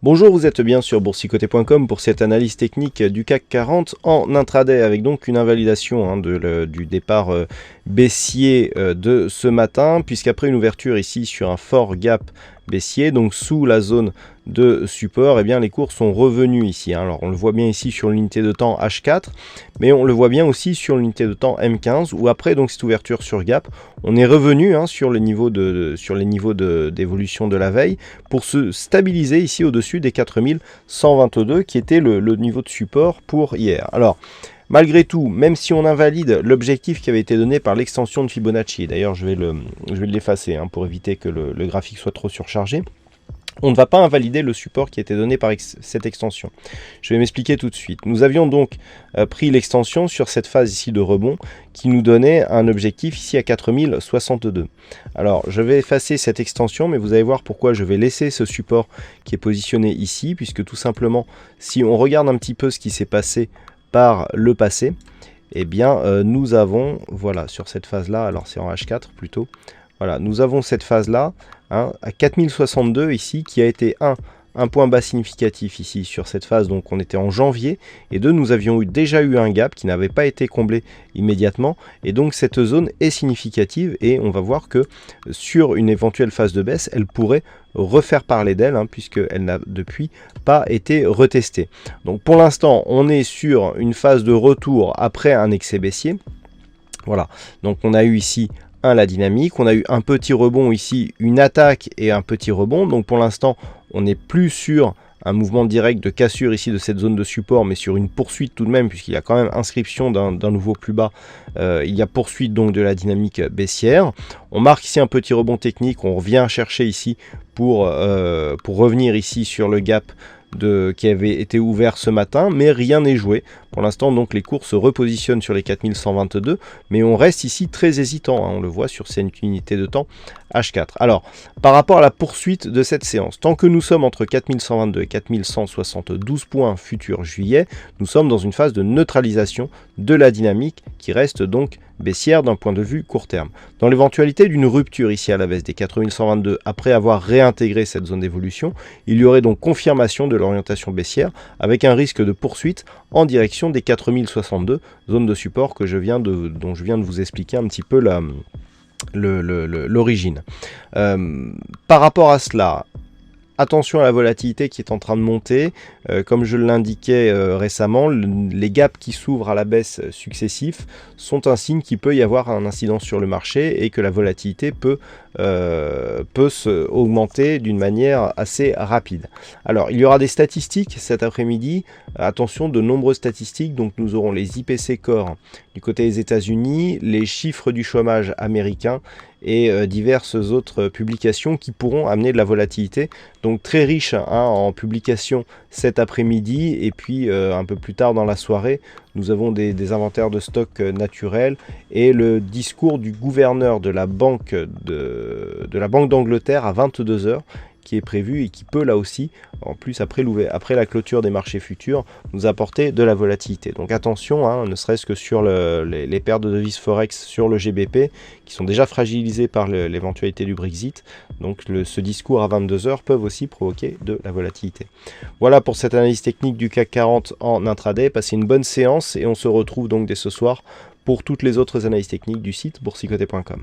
Bonjour, vous êtes bien sur boursicoté.com pour cette analyse technique du CAC 40 en intraday avec donc une invalidation du départ baissier de ce matin, puisqu'après une ouverture ici sur un fort gap baissier, donc sous la zone de support, eh bien les cours sont revenus ici. Alors on le voit bien ici sur l'unité de temps H4, mais on le voit bien aussi sur l'unité de temps M15, où après donc cette ouverture sur gap, on est revenu sur les niveaux d'évolution de la veille pour se stabiliser ici au-dessus des 4122 qui était le niveau de support pour hier. Alors malgré tout, même si on invalide l'objectif qui avait été donné par l'extension de Fibonacci, d'ailleurs je vais l'effacer pour éviter que le graphique soit trop surchargé, on ne va pas invalider le support qui était donné par cette extension. Je vais m'expliquer tout de suite. Nous avions donc pris l'extension sur cette phase ici de rebond qui nous donnait un objectif ici à 4062. Alors je vais effacer cette extension, mais vous allez voir pourquoi je vais laisser ce support qui est positionné ici, puisque tout simplement, si on regarde un petit peu ce qui s'est passé par le passé, eh bien nous avons, voilà, sur cette phase-là, alors c'est en H4 plutôt, voilà, nous avons cette phase-là, à 4062 ici, qui a été un point bas significatif ici sur cette phase, donc on était en janvier, et deux, nous avions déjà eu un gap qui n'avait pas été comblé immédiatement, et donc cette zone est significative, et on va voir que sur une éventuelle phase de baisse, elle pourrait refaire parler d'elle, puisqu'elle n'a depuis pas été retestée. Donc pour l'instant, on est sur une phase de retour après un excès baissier. Voilà, donc on a eu ici la dynamique, on a eu un petit rebond ici, une attaque et un petit rebond. Donc pour l'instant, on n'est plus sur un mouvement direct de cassure ici de cette zone de support, mais sur une poursuite tout de même, puisqu'il y a quand même inscription d'un nouveau plus bas. Il y a poursuite donc de la dynamique baissière. On marque ici un petit rebond technique, on revient chercher ici pour revenir ici sur le gap qui avait été ouvert ce matin, mais rien n'est joué. Pour l'instant, donc les cours se repositionnent sur les 4122, mais on reste ici très hésitant, on le voit sur cette unité de temps H4. Alors, par rapport à la poursuite de cette séance, tant que nous sommes entre 4122 et 4172 points futurs juillet, nous sommes dans une phase de neutralisation de la dynamique qui reste donc baissière d'un point de vue court terme. Dans l'éventualité d'une rupture ici à la baisse des 4122 après avoir réintégré cette zone d'évolution, il y aurait donc confirmation de l'orientation baissière avec un risque de poursuite en direction des 4062, zone de support dont je viens de vous expliquer un petit peu l'origine. Par rapport à cela, attention à la volatilité qui est en train de monter. Comme je l'indiquais récemment, les gaps qui s'ouvrent à la baisse successifs sont un signe qu'il peut y avoir un incident sur le marché et que la volatilité peut augmenter d'une manière assez rapide. Alors, il y aura des statistiques cet après-midi. Attention, de nombreuses statistiques. Donc, nous aurons les IPC Core du côté des États-Unis, les chiffres du chômage américain et diverses autres publications qui pourront amener de la volatilité. Donc très riche en publications cet après-midi, et puis un peu plus tard dans la soirée, nous avons des inventaires de stock naturels et le discours du gouverneur de la Banque d'Angleterre à 22 h qui est prévu et qui peut là aussi, en plus après la clôture des marchés futurs, nous apporter de la volatilité. Donc attention, ne serait-ce que sur les paires de devises Forex sur le GBP, qui sont déjà fragilisées par l'éventualité du Brexit. Donc ce discours à 22 h peuvent aussi provoquer de la volatilité. Voilà pour cette analyse technique du CAC 40 en intraday. Passez une bonne séance et on se retrouve donc dès ce soir pour toutes les autres analyses techniques du site boursicoté.com.